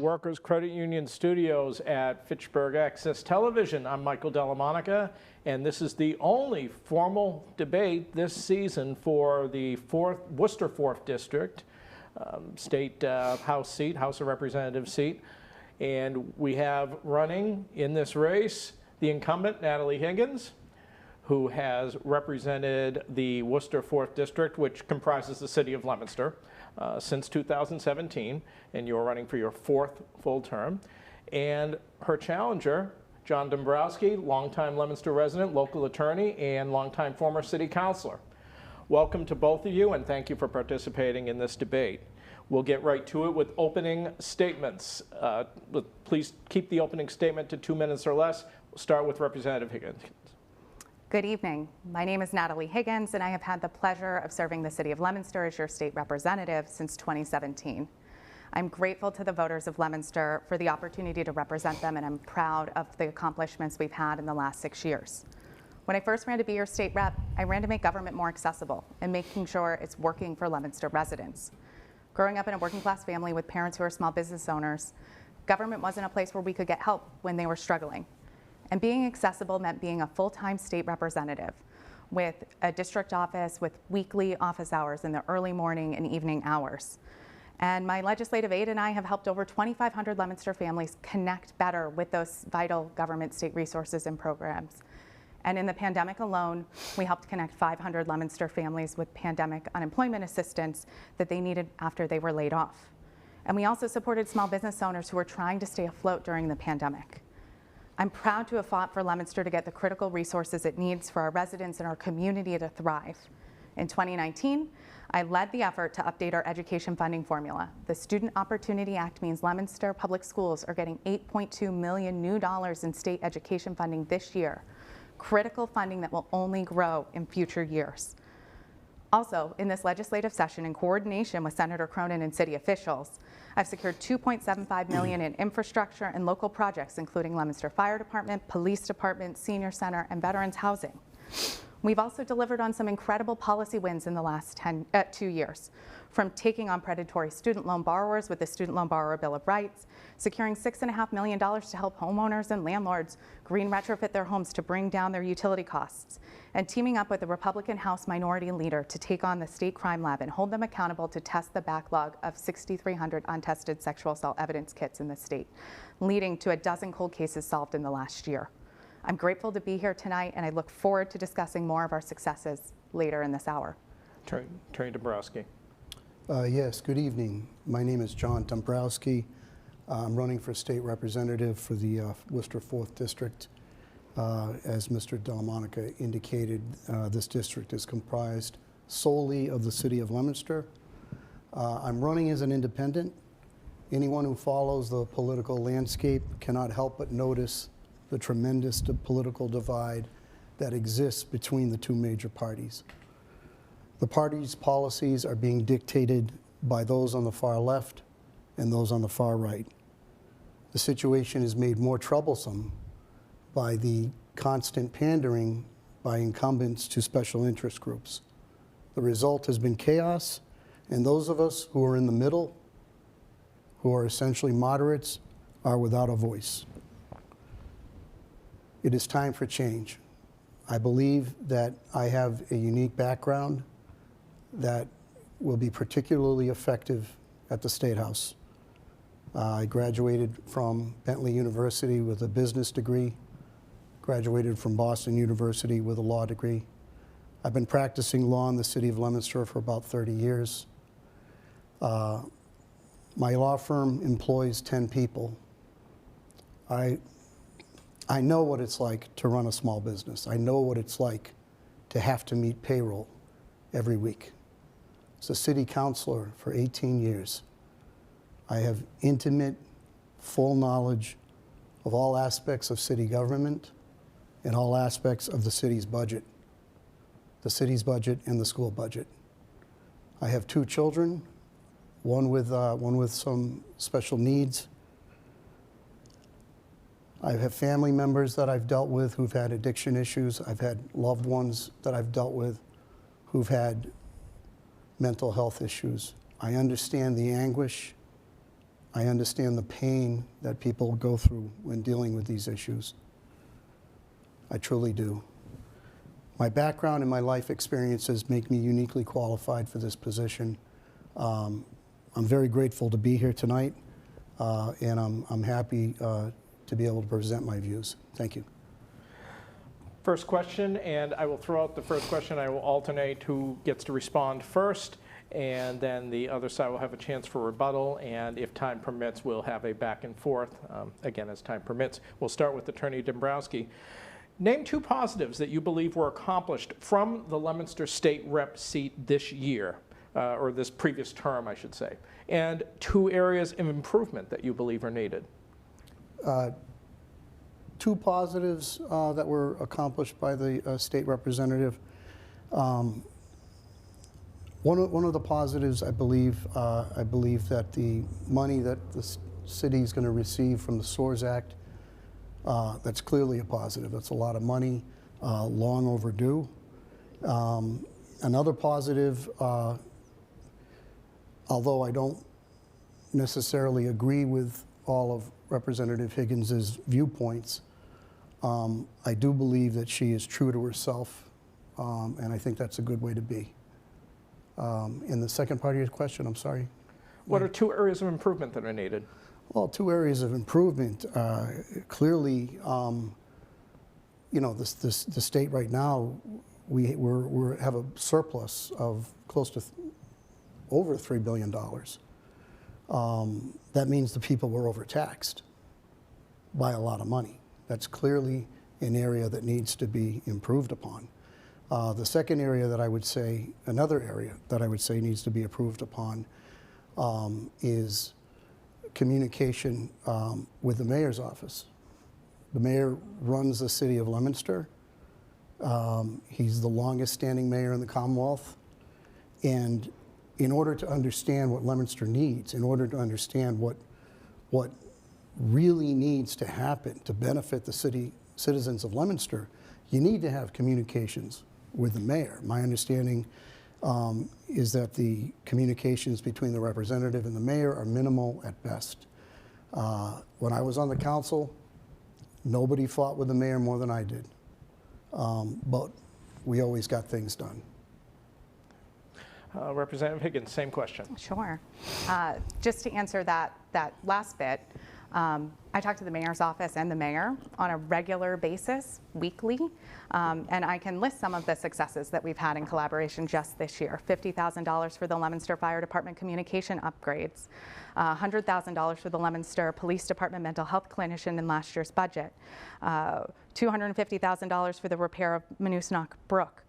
Workers Credit Union Studios at Fitchburg Access Television. I'm Michael Della, Monaca, and this is the only formal debate this season for the Worcester 4th District State House seat, House of Representatives seat. And we have running in this race the incumbent, Natalie Higgins, who has represented the Worcester 4th District, which comprises the city of Leominster, since 2017, and you're running for your 4th full term. And her challenger, John Dombrowski, longtime Leominster resident, local attorney, and longtime former city councilor. Welcome to both of you, and thank you for participating in this debate. We'll get right to it with opening statements. Please keep the opening statement to 2 minutes or less. We'll start with Representative Higgins. Good evening. My name is Natalie Higgins, and I have had the pleasure of serving the city of Leominster as your state representative since 2017. I'm grateful to the voters of Leominster for the opportunity to represent them, and I'm proud of the accomplishments we've had in the last 6 years. When I first ran to be your state rep, I ran to make government more accessible and making sure it's working for Leominster residents. Growing up in a working class family with parents who are small business owners, government wasn't a place where we could get help when they were struggling. And being accessible meant being a full-time state representative with a district office with weekly office hours in the early morning and evening hours. And my legislative aide and I have helped over 2,500 Leominster families connect better with those vital government state resources and programs. And in the pandemic alone, we helped connect 500 Leominster families with pandemic unemployment assistance that they needed after they were laid off. And we also supported small business owners who were trying to stay afloat during the pandemic. I'm proud to have fought for Leominster to get the critical resources it needs for our residents and our community to thrive. In 2019, I led the effort to update our education funding formula. The Student Opportunity Act means Leominster public schools are getting $8.2 million new in state education funding this year, critical funding that will only grow in future years. Also, in this legislative session, in coordination with Senator Cronin and city officials, I've secured $2.75 million in infrastructure and local projects, including Leominster Fire Department, Police Department, Senior Center, and Veterans Housing. We've also delivered on some incredible policy wins in the last 2 years, from taking on predatory student loan borrowers with the Student Loan Borrower Bill of Rights, securing $6.5 million to help homeowners and landlords green retrofit their homes to bring down their utility costs, and teaming up with the Republican House Minority Leader to take on the State Crime Lab and hold them accountable to test the backlog of 6,300 untested sexual assault evidence kits in the state, leading to a dozen cold cases solved in the last year. I'm grateful to be here tonight, and I look forward to discussing more of our successes later in this hour. Attorney Dombrowski. Yes, good evening. My name is John Dombrowski. I'm running for state representative for the Worcester 4th District. As Mr. Della Monaca indicated, this district is comprised solely of the city of Leominster. I'm running as an independent. Anyone who follows the political landscape cannot help but notice the tremendous political divide that exists between the two major parties. The parties' policies are being dictated by those on the far left and those on the far right. The situation is made more troublesome by the constant pandering by incumbents to special interest groups. The result has been chaos, and those of us who are in the middle, who are essentially moderates, are without a voice. It is time for change. I believe that I have a unique background that will be particularly effective at the State House. I graduated from Bentley University with a business degree, graduated from Boston University with a law degree. I've been practicing law in the city of Leominster for about 30 years. My law firm employs 10 people. I know what it's like to run a small business. I know what it's like to have to meet payroll every week. As a city councilor for 18 years, I have intimate, full knowledge of all aspects of city government and all aspects of the city's budget and the school budget. I have 2 children, one with some special needs. I have family members that I've dealt with who've had addiction issues. I've had loved ones that I've dealt with who've had mental health issues. I understand the anguish I understand the pain that people go through when dealing with these issues. I truly do. My background and my life experiences make me uniquely qualified for this position. I'm very grateful to be here tonight, and I'm happy to be able to present my views. Thank you. First question, and I will throw out the first question. I will alternate who gets to respond first, and then the other side will have a chance for rebuttal, and if time permits, we'll have a back and forth, again, as time permits. We'll start with Attorney Dombrowski. Name 2 positives that you believe were accomplished from the Leominster State Rep seat this year, or this previous term, I should say, and 2 areas of improvement that you believe are needed. 2 positives that were accomplished by the state representative. One of the positives, I believe that the money that the city is going to receive from the SOARS Act, that's clearly a positive. That's a lot of money, long overdue. Another positive, although I don't necessarily agree with all of Representative Higgins's viewpoints, I do believe that she is true to herself, and I think that's a good way to be. In the second part of your question, I'm sorry. What are 2 areas of improvement that are needed? Well, 2 areas of improvement. Clearly, you know, the state right now, we have a surplus of close to over $3 billion. That means the people were overtaxed by a lot of money. That's clearly an area that needs to be improved upon. The second area that I would say, another area that I would say needs to be improved upon is communication with the mayor's office. The mayor runs the city of Leominster. He's the longest standing mayor in the Commonwealth. And in order to understand what Leominster needs, in order to understand what really needs to happen to benefit the citizens of Leominster, you need to have communications with the mayor. My understanding is that the communications between the representative and the mayor are minimal at best. When I was on the council, nobody fought with the mayor more than I did, but we always got things done. Representative Higgins, same question. Sure. Just to answer that last bit, I talk to the mayor's office and the mayor on a regular basis, weekly, and I can list some of the successes that we've had in collaboration just this year. $50,000 for the Leominster Fire Department communication upgrades, $100,000 for the Leominster Police Department mental health clinician in last year's budget, $250,000 for the repair of Monaca Brook,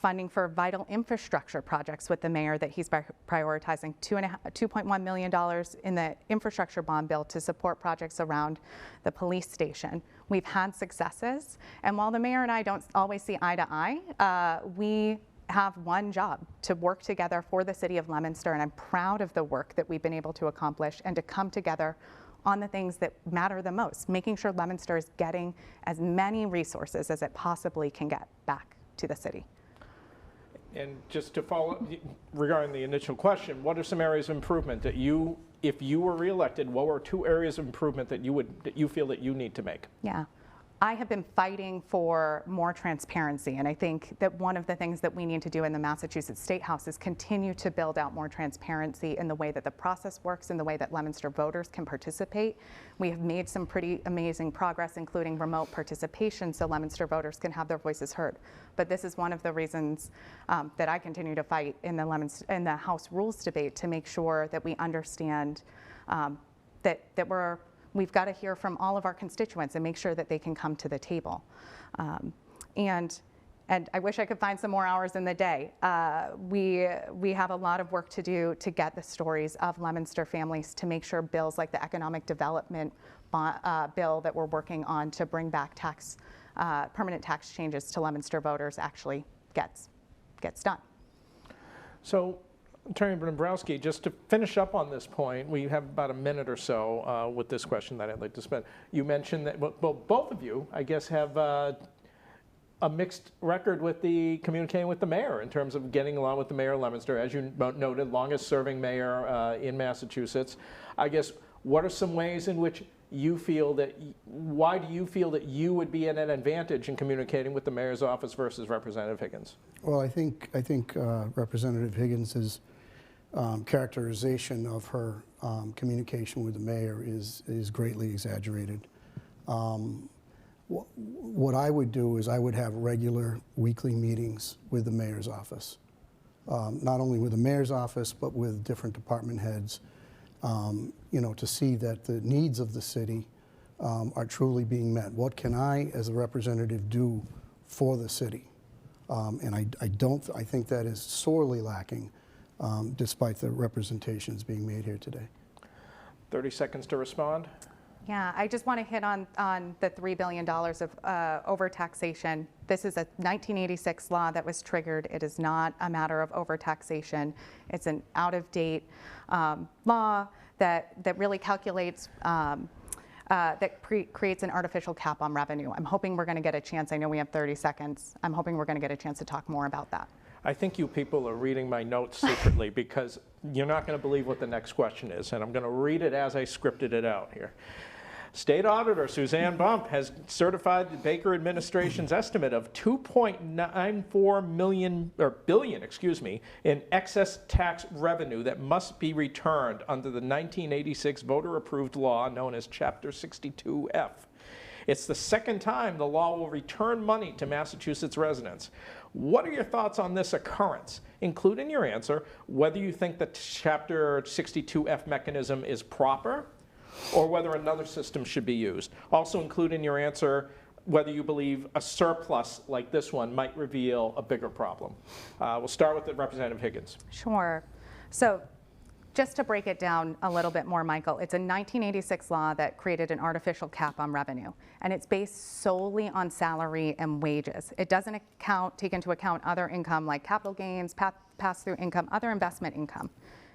funding for vital infrastructure projects with the mayor that he's prioritizing, $2.1 million in the infrastructure bond bill to support projects around the police station. We've had successes, and while the mayor and I don't always see eye to eye, we have one job: to work together for the city of Leominster, and I'm proud of the work that we've been able to accomplish and to come together on the things that matter the most, making sure Leominster is getting as many resources as it possibly can get back to the city. And just to follow up regarding the initial question, what are some areas of improvement that you, if you were reelected, what were 2 areas of improvement that you feel that you need to make? Yeah. I have been fighting for more transparency, and I think that one of the things that we need to do in the Massachusetts State House is continue to build out more transparency in the way that the process works, in the way that Leominster voters can participate. We have made some pretty amazing progress, including remote participation, so Leominster voters can have their voices heard. But this is one of the reasons that I continue to fight in the House Rules debate, to make sure that we understand that we've got to hear from all of our constituents and make sure that they can come to the table. And I wish I could find some more hours in the day. We have a lot of work to do to get the stories of Leominster families, to make sure bills like the economic development bill that we're working on to bring back permanent tax changes to Leominster voters actually gets done. So, Attorney Dombrowski, just to finish up on this point, we have about a minute or so with this question that I'd like to spend. You mentioned that, well, both of you, I guess, have a mixed record with communicating with the mayor in terms of getting along with the mayor of Leominster. As you noted, longest serving mayor in Massachusetts. I guess, What are some ways in which you feel that, why do you feel that you would be at an advantage in communicating with the mayor's office versus Representative Higgins? Well, I think Representative Higgins' characterization of her communication with the mayor is greatly exaggerated. What I would do is I would have regular weekly meetings with the mayor's office. Not only with the mayor's office, but with different department heads, to see that the needs of the city are truly being met. What can I, as a representative, do for the city? And I think that is sorely lacking, despite the representations being made here today. 30 seconds to respond. Yeah, I just want to hit on the $3 billion of overtaxation. This is a 1986 law that was triggered. It is not a matter of overtaxation. It's an out-of-date law that really calculates, creates an artificial cap on revenue. I'm hoping we're going to get a chance. I know we have 30 seconds. I'm hoping we're going to get a chance to talk more about that. I think you people are reading my notes secretly because you're not going to believe what the next question is, and I'm going to read it as I scripted it out here. State Auditor Suzanne Bump has certified the Baker administration's estimate of $2.94 billion, in excess tax revenue that must be returned under the 1986 voter-approved law known as Chapter 62F. It's the second time the law will return money to Massachusetts residents. What are your thoughts on this occurrence? Include in your answer whether you think the Chapter 62F mechanism is proper or whether another system should be used. Also include in your answer whether you believe a surplus like this one might reveal a bigger problem. We'll start with Representative Higgins. Sure. So just to break it down a little bit more, Michael, it's a 1986 law that created an artificial cap on revenue, and it's based solely on salary and wages. It doesn't take into account other income like capital gains, pass-through income, other investment income.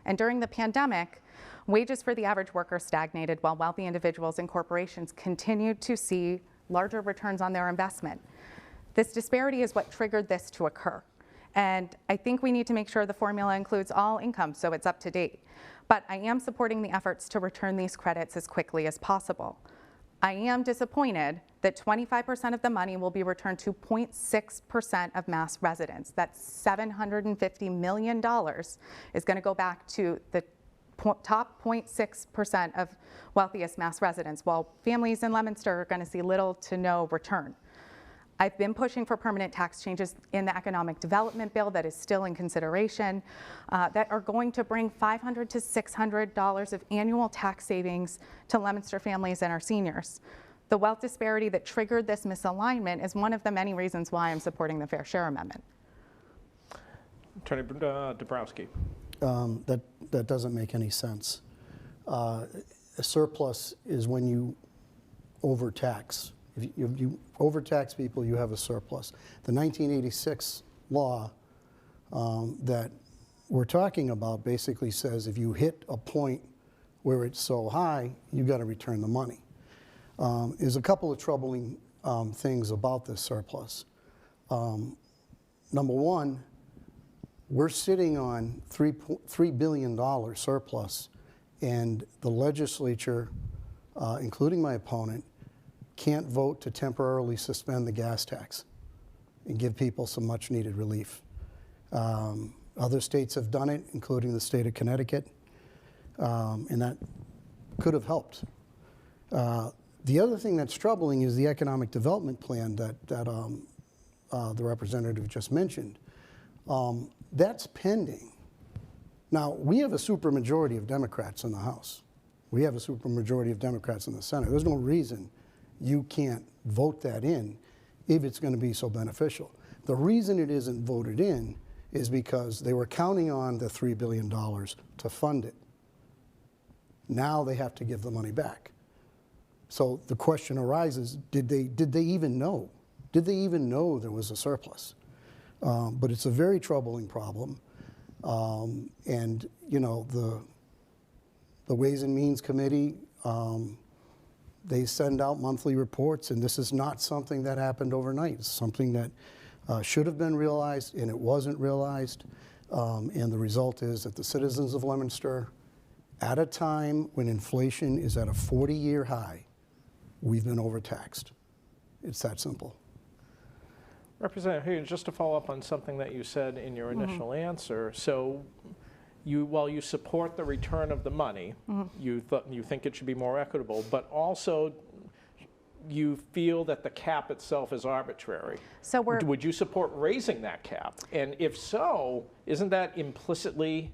And during the pandemic, wages for the average worker stagnated while wealthy individuals and corporations continued to see larger returns on their investment. This disparity is what triggered this to occur. And I think we need to make sure the formula includes all income so it's up to date. But I am supporting the efforts to return these credits as quickly as possible. I am disappointed that 25% of the money will be returned to 0.6% of Mass residents. That's $750 million is going to go back to the top 0.6% of wealthiest Mass residents, while families in Leominster are going to see little to no return. I've been pushing for permanent tax changes in the economic development bill that is still in consideration that are going to bring $500 to $600 of annual tax savings to Leominster families and our seniors. The wealth disparity that triggered this misalignment is one of the many reasons why I'm supporting the Fair Share Amendment. Attorney Dombrowski. That doesn't make any sense. A surplus is when you overtax. If you overtax people, you have a surplus. The 1986 law that we're talking about basically says if you hit a point where it's so high, you got to return the money. There's a couple of troubling things about this surplus. Number one, we're sitting on $3 billion surplus, and the legislature, including my opponent, can't vote to temporarily suspend the gas tax and give people some much needed relief. Other states have done it, including the state of Connecticut, and that could have helped. The other thing that's troubling is the economic development plan that the representative just mentioned. That's pending. Now, we have a supermajority of Democrats in the House. We have a supermajority of Democrats in the Senate. There's no reason you can't vote that in if it's going to be so beneficial. The reason it isn't voted in is because they were counting on the $3 billion to fund it. Now they have to give the money back. So the question arises, did they even know? Did they even know there was a surplus? But it's a very troubling problem. And you know, the Ways and Means Committee, they send out monthly reports, and this is not something that happened overnight. It's something that should have been realized, and it wasn't realized. And the result is that the citizens of Leominster At a time when inflation is at a 40-year high, we've been overtaxed. It's that simple. Representative Higgins, just to follow up on something that you said in your initial answer. So while you support the return of the money, you think it should be more equitable, but also you feel that the cap itself is arbitrary. So would you support raising that cap? And if so, isn't that implicitly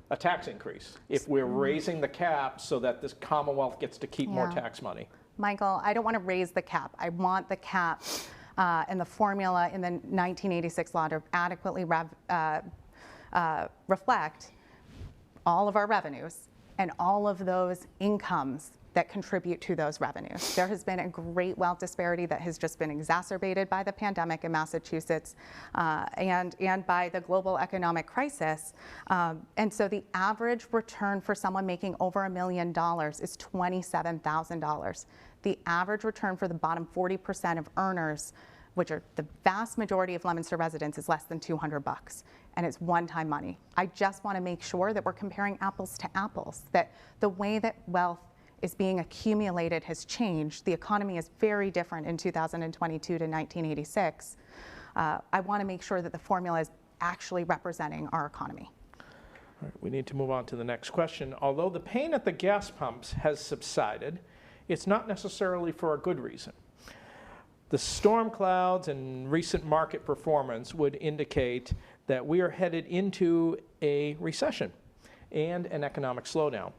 a tax increase if we're raising the cap so that this Commonwealth gets to keep more tax money? Michael, I don't want to raise the cap. I want the cap and the formula in the 1986 law to adequately reflect all of our revenues and all of those incomes that contribute to those revenues. There has been a great wealth disparity that has just been exacerbated by the pandemic in Massachusetts and by the global economic crisis. And so the average return for someone making over $1 million is $27,000. The average return for the bottom 40% of earners, which are the vast majority of Leominster residents, is less than $200, and it's one-time money. I just want to make sure that we're comparing apples to apples, that the way that wealth is being accumulated has changed. The economy is very different in 2022 to 1986. I want to make sure that the formula is actually representing our economy. All right, we need to move on to the next question. Although the pain at the gas pumps has subsided, it's not necessarily for a good reason. The storm clouds and recent market performance would indicate that we are headed into a recession and an economic slowdown.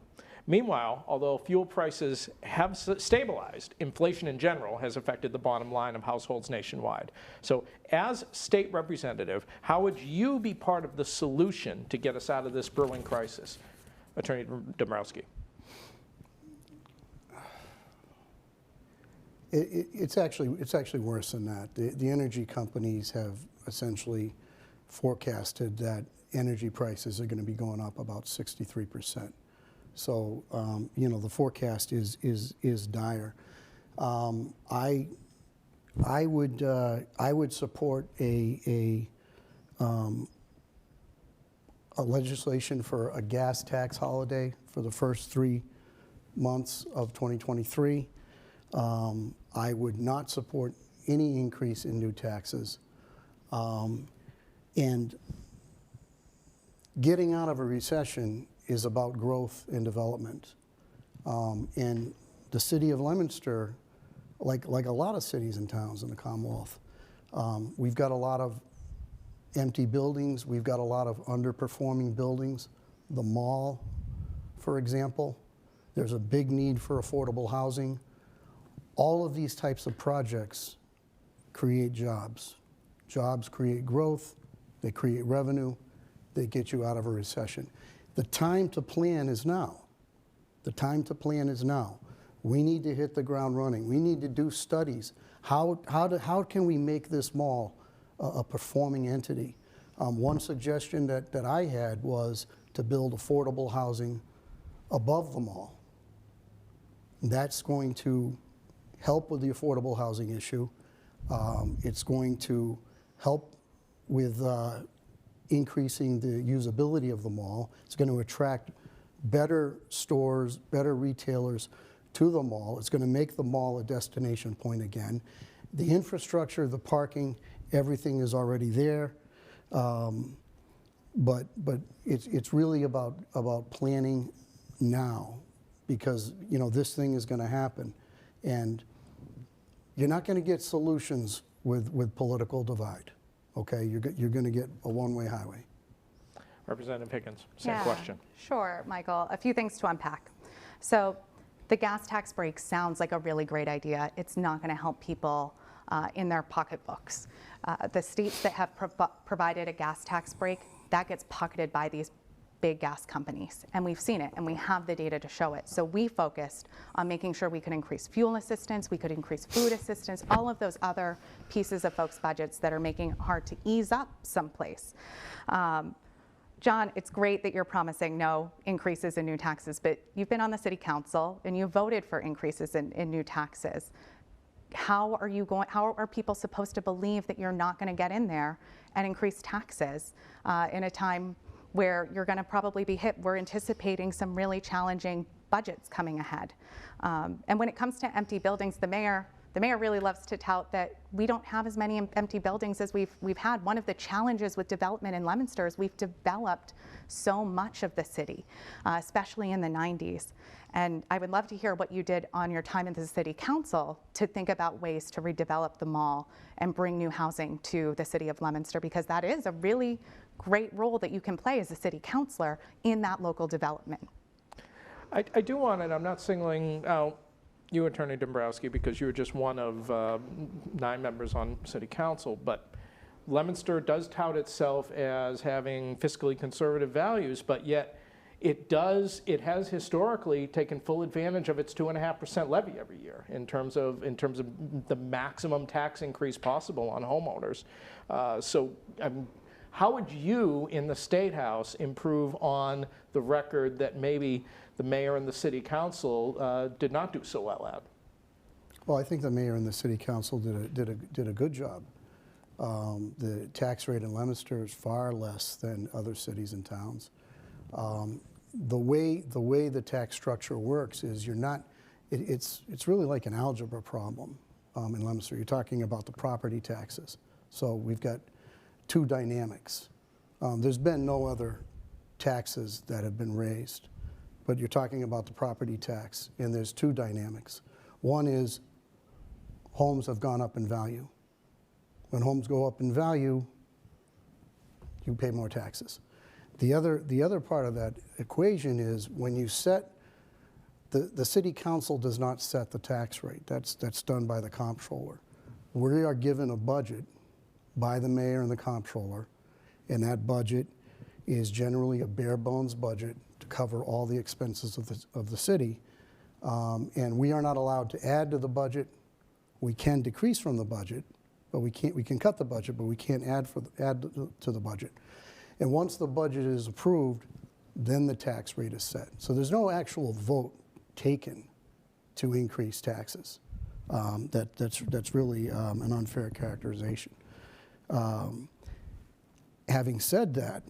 Meanwhile, although fuel prices have stabilized, inflation in general has affected the bottom line of households nationwide. So as state representative, how would you be part of the solution to get us out of this brewing crisis? Attorney Dombrowski. It's actually worse than that. The energy companies have essentially forecasted that energy prices are going to be going up about 63%. So the forecast is dire. I would support a legislation for a gas tax holiday for the first 3 months of 2023. I would not support any increase in new taxes. And getting out of a recession is about growth and development. And the city of Leominster, like a lot of cities and towns in the Commonwealth, we've got a lot of empty buildings. We've got a lot of underperforming buildings. The mall, for example, there's a big need for affordable housing. All of these types of projects create jobs. Jobs create growth, they create revenue, they get you out of a recession. The time to plan is now. The time to plan is now. We need to hit the ground running. We need to do studies. How can we make this mall a performing entity? One suggestion that I had was to build affordable housing above the mall. That's going to help with the affordable housing issue. It's going to help with increasing the usability of the mall. It's going to attract better stores, better retailers to the mall. It's going to make the mall a destination point again. The infrastructure, the parking, everything is already there. But it's really about planning now, because this thing is going to happen. And you're not going to get solutions with political divide, okay? You're going to get a one-way highway. Representative Higgins, same question. Sure, Michael. A few things to unpack. So the gas tax break sounds like a really great idea. It's not going to help people in their pocketbooks. The states that have provided a gas tax break, that gets pocketed by these big gas companies, and we've seen it, and we have the data to show it. So we focused on making sure we could increase fuel assistance, we could increase food assistance, all of those other pieces of folks' budgets that are making it hard to ease up someplace. John, it's great that you're promising no increases in new taxes, but you've been on the city council and you voted for increases in new taxes. How are people supposed to believe that you're not going to get in there and increase taxes in a time where you're going to probably be hit. We're anticipating some really challenging budgets coming ahead. And when it comes to empty buildings, the mayor really loves to tout that we don't have as many empty buildings as we've had. One of the challenges with development in Leominster is we've developed so much of the city, especially in the 90s. And I would love to hear what you did on your time in the city council to think about ways to redevelop the mall and bring new housing to the city of Leominster, because that is a really great role that you can play as a city councilor in that local development. I do want, and I'm not singling out you, Attorney Dombrowski, because you're just one of 9 members on City Council, but Leominster does tout itself as having fiscally conservative values, but yet it has historically taken full advantage of its 2.5% levy every year in terms of the maximum tax increase possible on homeowners. How would you in the State House improve on the record that maybe the mayor and the city council did not do so well at? Well, I think the mayor and the city council did a good job. The tax rate in Leominster is far less than other cities and towns. The way the tax structure works is it's really like an algebra problem in Leominster. You're talking about the property taxes. So we've got 2 dynamics. There's been no other taxes that have been raised, but you're talking about the property tax, and there's 2 dynamics. One is homes have gone up in value. When homes go up in value, you pay more taxes. The other part of that equation is when you set, the city council does not set the tax rate. That's done by the comptroller. We are given a budget by the mayor and the comptroller, and that budget is generally a bare bones budget to cover all the expenses of the city. And we are not allowed to add to the budget. We can decrease from the budget, but we can cut the budget, but we can't add to the budget. And once the budget is approved, then the tax rate is set. So there's no actual vote taken to increase taxes. That's really an unfair characterization. Having said that,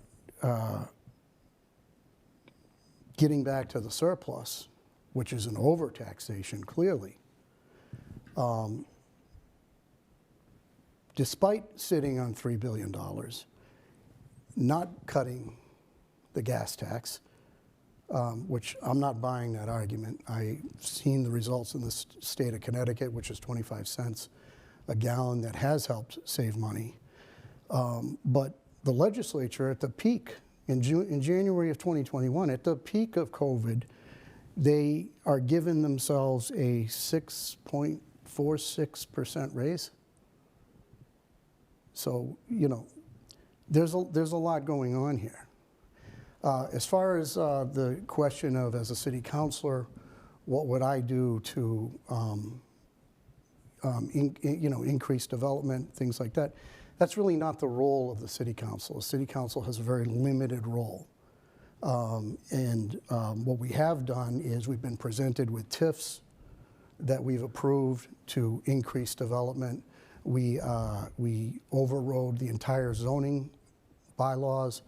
getting back to the surplus, which is an overtaxation, clearly, despite sitting on $3 billion, not cutting the gas tax, which I'm not buying that argument. I've seen the results in the state of Connecticut, which is 25 cents a gallon, that has helped save money. But the legislature at the peak, in January of 2021, at the peak of COVID, they are giving themselves a 6.46% raise. So, there's a lot going on here. As far as the question of, as a city councilor, what would I do to increase development, things like that, that's really not the role of the city council. The city council has a very limited role. What we have done is we've been presented with TIFs that we've approved to increase development. We overrode the entire zoning bylaws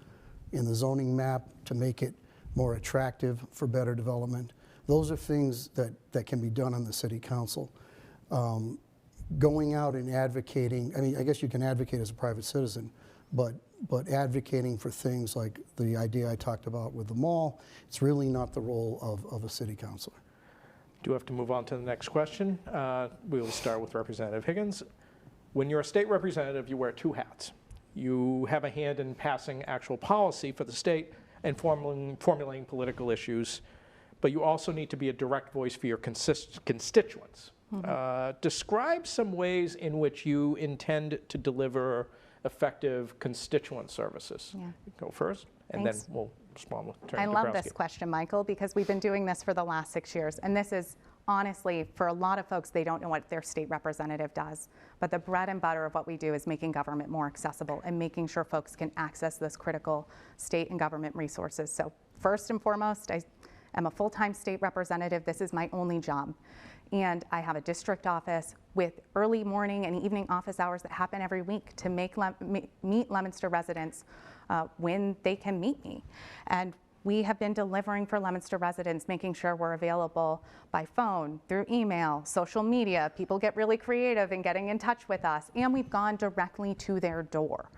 in the zoning map to make it more attractive for better development. Those are things that can be done on the city council. Going out and advocating, I guess you can advocate as a private citizen, but advocating for things like the idea I talked about with the mall, it's really not the role of a city councilor. Do have to move on to the next question. We will start with Representative Higgins. When you're a state representative, you wear 2 hats. You have a hand in passing actual policy for the state and formulating political issues, but you also need to be a direct voice for your constituents. Mm-hmm. Describe some ways in which you intend to deliver effective constituent services. Yeah. Go first, and Thanks. Then we'll respond with Attorney Dombrowski. I love this question, Michael, because we've been doing this for the last 6 years, and this is honestly, for a lot of folks, they don't know what their state representative does. But the bread and butter of what we do is making government more accessible and making sure folks can access those critical state and government resources. So first and foremost, am a full-time state representative. This is my only job. And I have a district office with early morning and evening office hours that happen every week to meet Leominster residents when they can meet me. And we have been delivering for Leominster residents, making sure we're available by phone, through email, social media. People get really creative in getting in touch with us, and we've gone directly to their door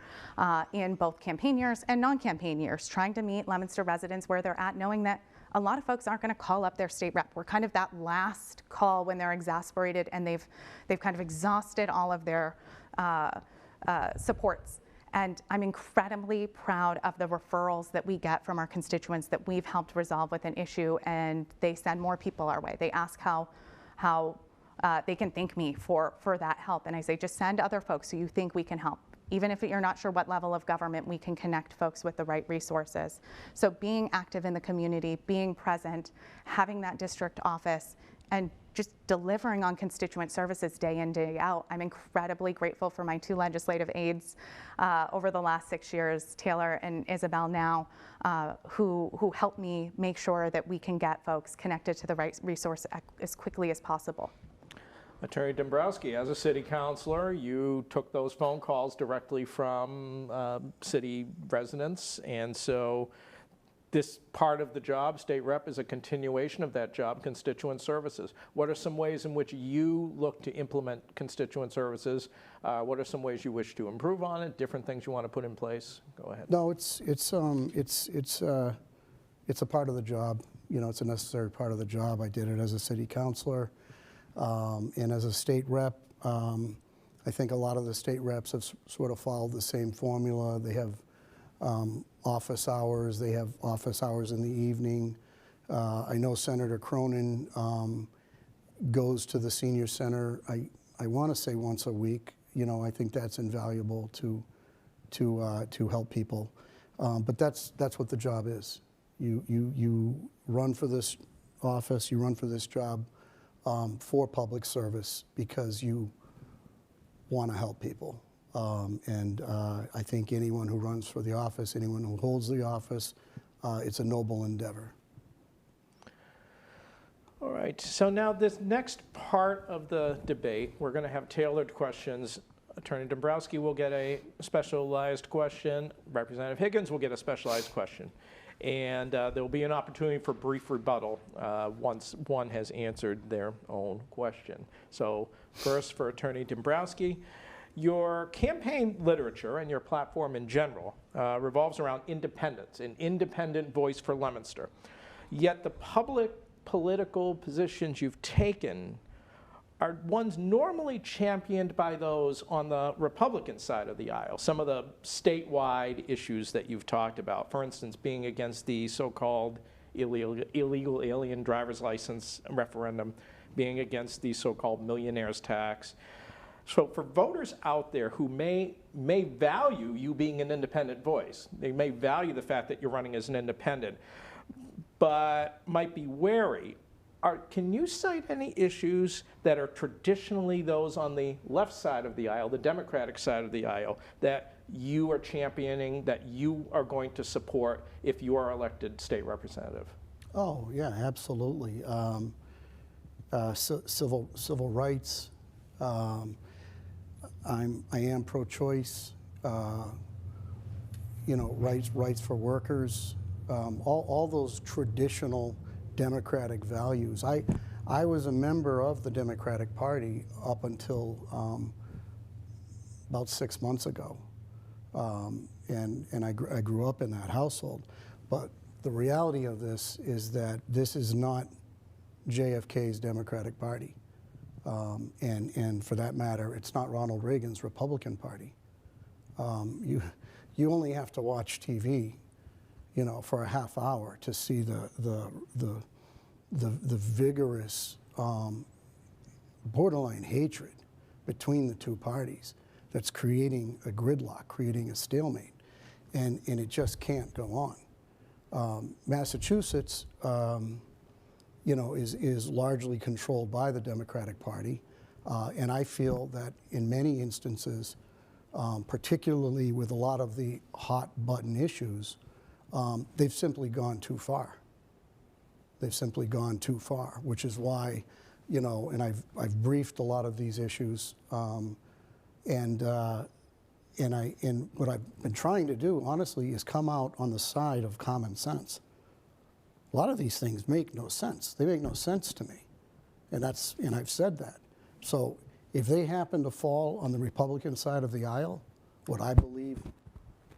in both campaign years and non-campaign years, trying to meet Leominster residents where they're at, knowing that a lot of folks aren't going to call up their state rep. We're kind of that last call when they're exasperated and they've kind of exhausted all of their supports. And I'm incredibly proud of the referrals that we get from our constituents that we've helped resolve with an issue, and they send more people our way. They ask how they can thank me for that help, and I say just send other folks who you think we can help. Even if you're not sure what level of government, we can connect folks with the right resources. So being active in the community, being present, having that district office, and just delivering on constituent services day in, day out. I'm incredibly grateful for my 2 legislative aides over the last 6 years, Taylor and Isabel now, who helped me make sure that we can get folks connected to the right resource as quickly as possible. Attorney Dombrowski, as a city councilor, you took those phone calls directly from city residents, and so this part of the job, state rep, is a continuation of that job, constituent services. What are some ways in which you look to implement constituent services? What are some ways you wish to improve on it? Different things you want to put in place? Go ahead. No, it's a part of the job. You know, it's a necessary part of the job. I did it as a city councilor, and as a state rep. I think a lot of the state reps have sort of followed the same formula. They have office hours. They have office hours in the evening. I know Senator Cronin goes to the senior center. I want to say once a week. You know, I think that's invaluable to help people. But that's what the job is. You run for this office. You run for this job for public service because you want to help people. I think anyone who runs for the office, anyone who holds the office, it's a noble endeavor. All right, so now this next part of the debate, we're going to have tailored questions. Attorney Dombrowski will get a specialized question. Representative Higgins will get a specialized question. And there will be an opportunity for brief rebuttal once one has answered their own question. So first, for Attorney Dombrowski, your campaign literature and your platform in general revolves around independence, an independent voice for Leominster. Yet the public political positions you've taken are ones normally championed by those on the Republican side of the aisle. Some of the statewide issues that you've talked about, for instance, being against the so-called illegal alien driver's license referendum, being against the so-called millionaire's tax. So for voters out there who may value you being an independent voice, they may value the fact that you're running as an independent, but might be wary, can you cite any issues that are traditionally those on the left side of the aisle, the Democratic side of the aisle, that you are championing, that you are going to support if you are elected state representative? Oh, yeah, absolutely. Civil rights. I am pro-choice. You know, rights for workers. All those traditional democratic values. I was a member of the Democratic Party up until about 6 months ago, and I grew up in that household. But the reality of this is that this is not JFK's Democratic Party, and for that matter, it's not Ronald Reagan's Republican Party. You only have to watch TV, you know, for a half hour to see the vigorous borderline hatred between the two parties that's creating a gridlock, creating a stalemate, and it just can't go on. Massachusetts, you know, is largely controlled by the Democratic Party, and I feel that in many instances, particularly with a lot of the hot button issues, they've simply gone too far. They've simply gone too far, which is why, you know, and I've briefed a lot of these issues, and what I've been trying to do, honestly, is come out on the side of common sense. A lot of these things make no sense. They make no sense to me, and I've said that. So if they happen to fall on the Republican side of the aisle, what I believe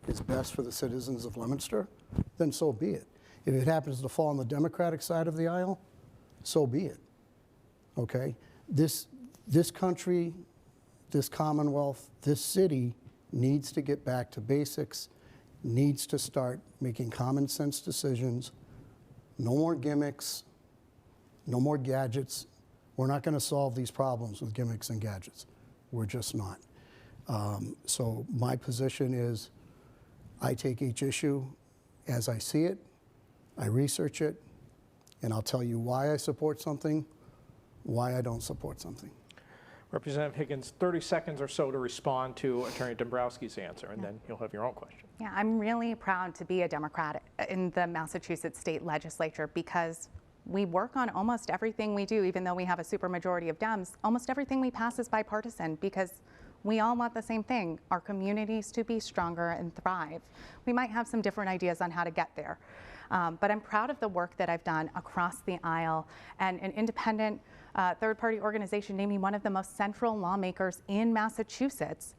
is best for the citizens of Leominster, then so be it. If it happens to fall on the Democratic side of the aisle, so be it. Okay? This country, this Commonwealth, this city needs to get back to basics, needs to start making common sense decisions. No more gimmicks, no more gadgets. We're not going to solve these problems with gimmicks and gadgets. We're just not. So my position is I take each issue as I see it, I research it, and I'll tell you why I support something, why I don't support something. Representative Higgins, 30 seconds or so to respond to Attorney Dombrowski's answer, and then you'll have your own question. Yeah, I'm really proud to be a Democrat in the Massachusetts state legislature because we work on almost everything we do, even though we have a supermajority of Dems. Almost everything we pass is bipartisan because we all want the same thing, our communities to be stronger and thrive. We might have some different ideas on how to get there. But I'm proud of the work that I've done across the aisle, and an independent third-party organization named me one of the most central lawmakers in Massachusetts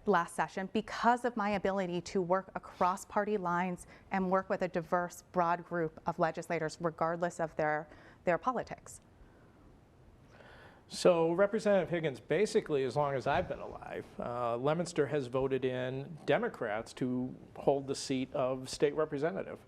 last session because of my ability to work across party lines and work with a diverse, broad group of legislators, regardless of their politics. So Representative Higgins, basically, as long as I've been alive, Leominster has voted in Democrats to hold the seat of state representative.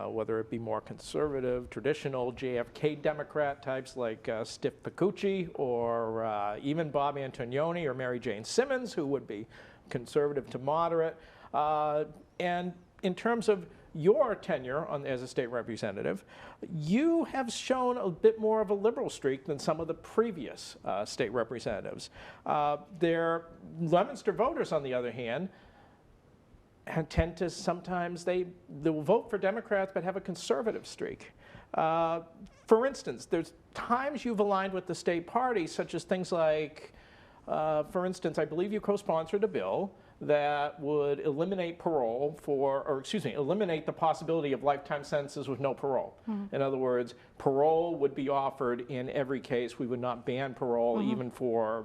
Whether it be more conservative, traditional JFK Democrat types like Stiff Picucci, or even Bob Antonioni or Mary Jane Simmons, who would be conservative to moderate. And in terms of your tenure as a state representative, you have shown a bit more of a liberal streak than some of the previous state representatives. Their Leominster voters, on the other hand, tend to sometimes they'll vote for Democrats but have a conservative streak. For instance, there's times you've aligned with the state party, such as things like, for instance, I believe you co-sponsored a bill that would eliminate eliminate the possibility of lifetime sentences with no parole. Mm-hmm. In other words, parole would be offered in every case. We would not ban parole, mm-hmm. even for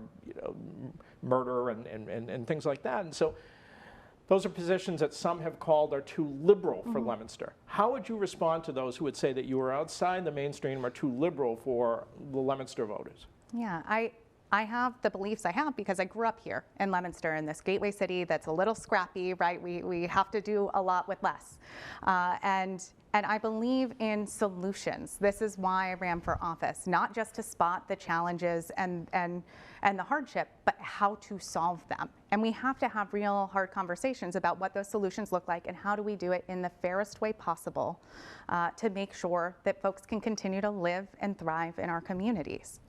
murder and things like that. And so those are positions that some have called are too liberal for mm-hmm. Leominster. How would you respond to those who would say that you are outside the mainstream or too liberal for the Leominster voters? Yeah, I have the beliefs I have because I grew up here in Leominster, in this gateway city that's a little scrappy, right? We have to do a lot with less. And I believe in solutions. This is why I ran for office, not just to spot the challenges and the hardship, but how to solve them. And we have to have real hard conversations about what those solutions look like and how do we do it in the fairest way possible to make sure that folks can continue to live and thrive in our communities.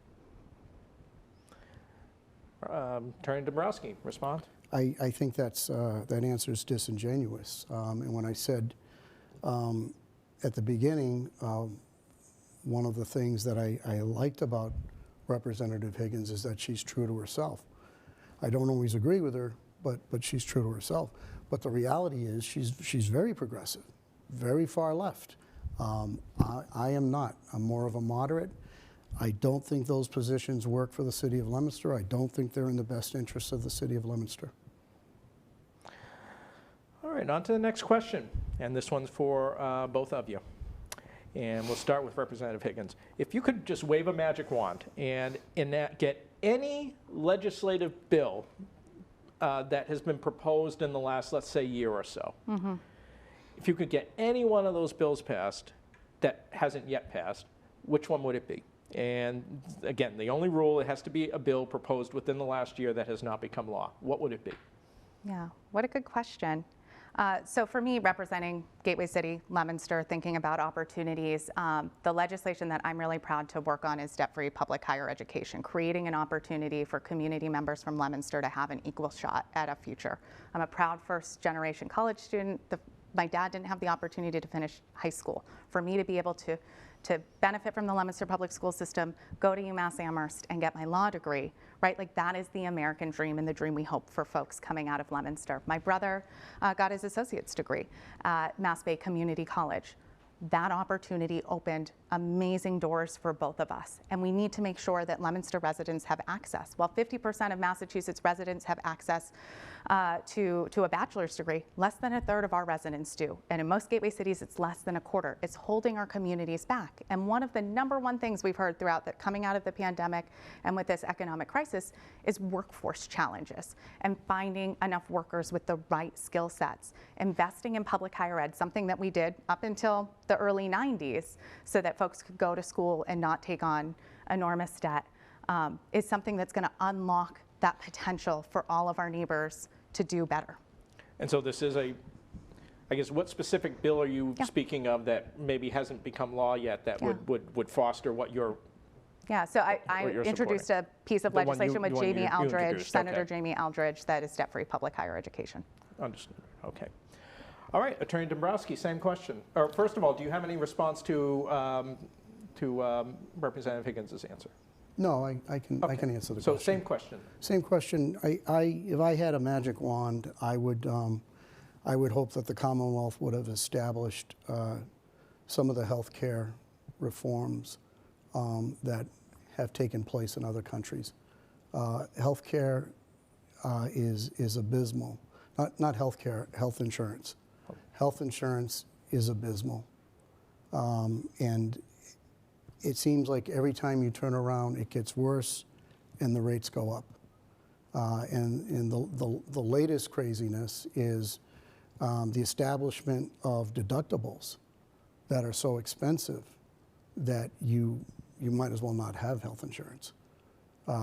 Attorney Dombrowski, respond. I think that answer is disingenuous. And when I said at the beginning, one of the things that I liked about Representative Higgins is that she's true to herself. I don't always agree with her, but she's true to herself. But the reality is she's very progressive, very far left. I am not. I'm more of a moderate. I don't think those positions work for the city of Leominster. I don't think they're in the best interests of the city of Leominster. All right, on to the next question. And this one's for both of you. And we'll start with Representative Higgins. If you could just wave a magic wand and get any legislative bill that has been proposed in the last, let's say, year or so, mm-hmm. if you could get any one of those bills passed that hasn't yet passed, which one would it be? And again, the only rule, it has to be a bill proposed within the last year that has not become law. What would it be? Yeah, what a good question. So for me, representing Gateway City, Leominster, thinking about opportunities, the legislation that I'm really proud to work on is debt-free public higher education, creating an opportunity for community members from Leominster to have an equal shot at a future. I'm a proud first-generation college student. My dad didn't have the opportunity to finish high school. For me to be able to benefit from the Leominster public school system, go to UMass Amherst and get my law degree, right? Like that is the American dream and the dream we hope for folks coming out of Leominster. My brother got his associate's degree at Mass Bay Community College. That opportunity opened amazing doors for both of us. And we need to make sure that Leominster residents have access. While 50% of Massachusetts residents have access to a bachelor's degree, less than a third of our residents do. And in most gateway cities, it's less than a quarter. It's holding our communities back. And one of the #1 things we've heard throughout that coming out of the pandemic and with this economic crisis is workforce challenges and finding enough workers with the right skill sets. Investing in public higher ed, something that we did up until the early 90s so that folks could go to school and not take on enormous debt, is something that's going to unlock that potential for all of our neighbors to do better. And so this is I guess, what specific bill are you speaking of that maybe hasn't become law yet that would foster what you're... Yeah, so I introduced a piece of legislation with Jamie Aldridge, Senator Jamie Aldridge, that is debt-free public higher education. Understood, okay. All right, Attorney Dombrowski, same question. Or first of all, do you have any response to Representative Higgins' answer? No, I can answer the question. So same question. Same question. If I had a magic wand, I would hope that the Commonwealth would have established some of the healthcare reforms that have taken place in other countries. Healthcare is abysmal. Not healthcare, health insurance. Health insurance is abysmal, and it seems like every time you turn around, it gets worse, and the rates go up. And the latest craziness is the establishment of deductibles that are so expensive that you might as well not have health insurance.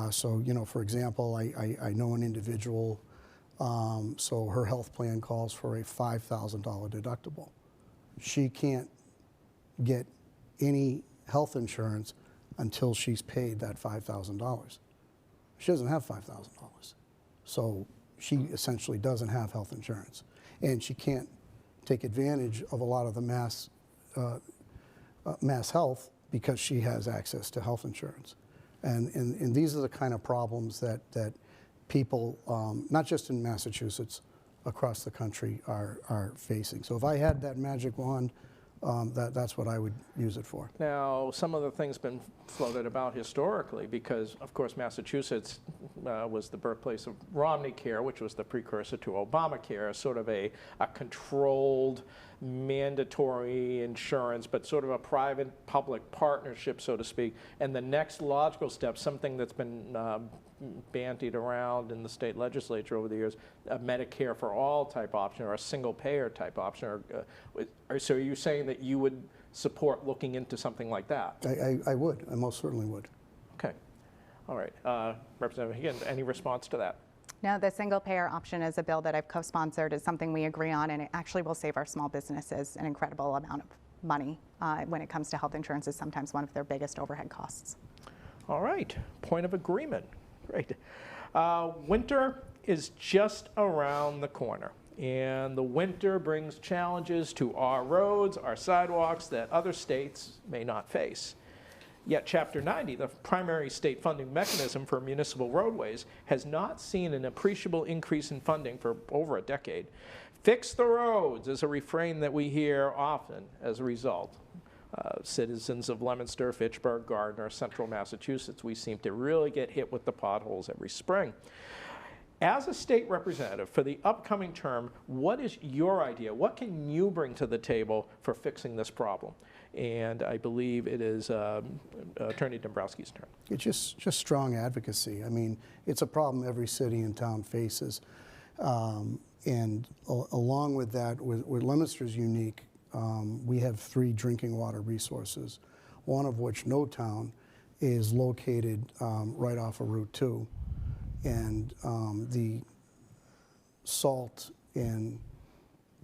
So, you know, for example, I know an individual, so her health plan calls for a $5,000 deductible. She can't get any health insurance until she's paid that $5,000. She doesn't have $5,000. So she essentially doesn't have health insurance. And she can't take advantage of a lot of the mass health because she has access to health insurance. And these are the kind of problems that people, not just in Massachusetts, across the country are facing. So if I had that magic wand, that's what I would use it for. Now, some of the things been floated about historically because, of course, Massachusetts was the birthplace of Romney Care, which was the precursor to Obamacare, sort of a controlled, mandatory insurance, but sort of a private-public partnership, so to speak. And the next logical step, something that's been bandied around in the state legislature over the years, a Medicare for all type option or a single payer type option. So are you saying that you would support looking into something like that? I would. I most certainly would. Okay. All right. Representative Higgins, any response to that? No, the single payer option is a bill that I've co-sponsored. It's something we agree on, and it actually will save our small businesses an incredible amount of money when it comes to health insurance. Is sometimes one of their biggest overhead costs. All right. Point of agreement. Great. Winter is just around the corner, and the winter brings challenges to our roads, our sidewalks that other states may not face. Yet Chapter 90, the primary state funding mechanism for municipal roadways, has not seen an appreciable increase in funding for over a decade. Fix the roads is a refrain that we hear often as a result. Citizens of Leominster, Fitchburg, Gardner, Central Massachusetts, we seem to really get hit with the potholes every spring. As a state representative for the upcoming term, what is your idea? What can you bring to the table for fixing this problem? And I believe it is Attorney Dombrowski's turn. It's just strong advocacy. I mean, it's a problem every city and town faces. And along with that, where Leominster's unique, we have 3 drinking water resources, one of which, No Town, is located right off of Route 2. And the salt and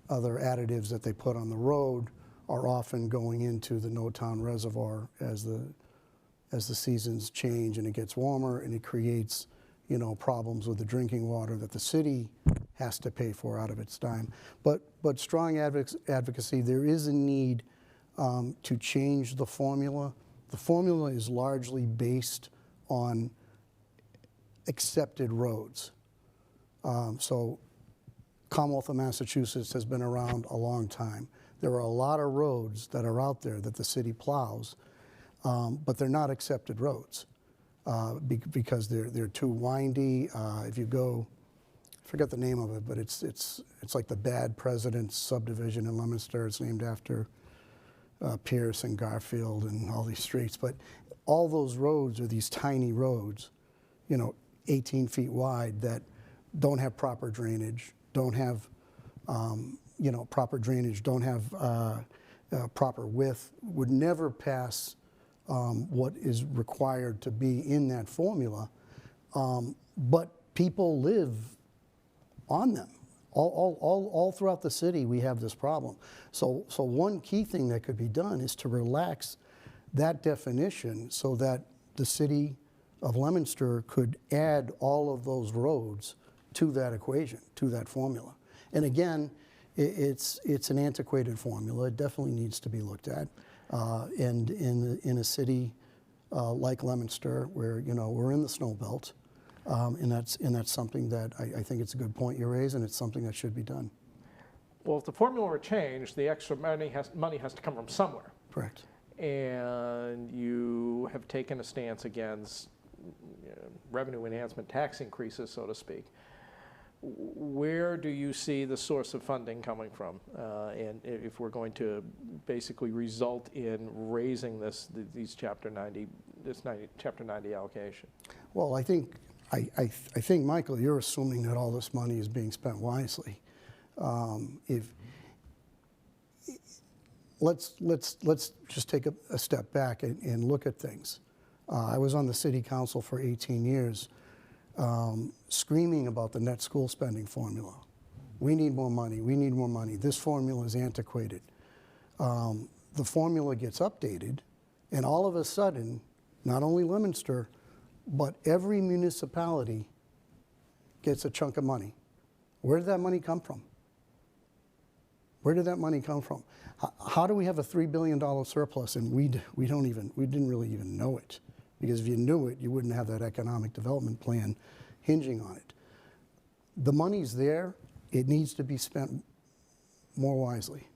other additives that they put on the road are often going into the No Town Reservoir as the seasons change and it gets warmer, and it creates, problems with the drinking water that the city has to pay for out of its dime. But strong advocacy, there is a need to change the formula. The formula is largely based on accepted roads. So Commonwealth of Massachusetts has been around a long time. There are a lot of roads that are out there that the city plows, but they're not accepted roads because they're too windy. If you go, I forget the name of it, but it's like the Bad President's subdivision in Leominster. It's named after Pierce and Garfield and all these streets. But all those roads are these tiny roads, 18 feet wide, that don't have proper drainage, don't have proper drainage, don't have proper width, would never pass what is required to be in that formula. But people live on them. All throughout the city, we have this problem. So one key thing that could be done is to relax that definition so that the city of Leominster could add all of those roads to that equation, to that formula. And again, it's an antiquated formula. It definitely needs to be looked at. And in a city like Leominster, where we're in the snow belt, and that's something that I think it's a good point you raise, and it's something that should be done. Well, if the formula were changed, the extra money has to come from somewhere. Correct. And you have taken a stance against revenue enhancement tax increases, so to speak. Where do you see the source of funding coming from? And if we're going to basically result in raising these Chapter 90 allocation? Well, I think, Michael, you're assuming that all this money is being spent wisely. Let's just take a step back and look at things. I was on the city council for 18 years, screaming about the net school spending formula. We need more money, we need more money. This formula is antiquated. The formula gets updated, and all of a sudden, not only Leominster, but every municipality gets a chunk of money. Where did that money come from? Where did that money come from? How do we have a $3 billion surplus and we didn't really even know it? Because if you knew it, you wouldn't have that economic development plan hinging on it. The money's there. It needs to be spent more wisely.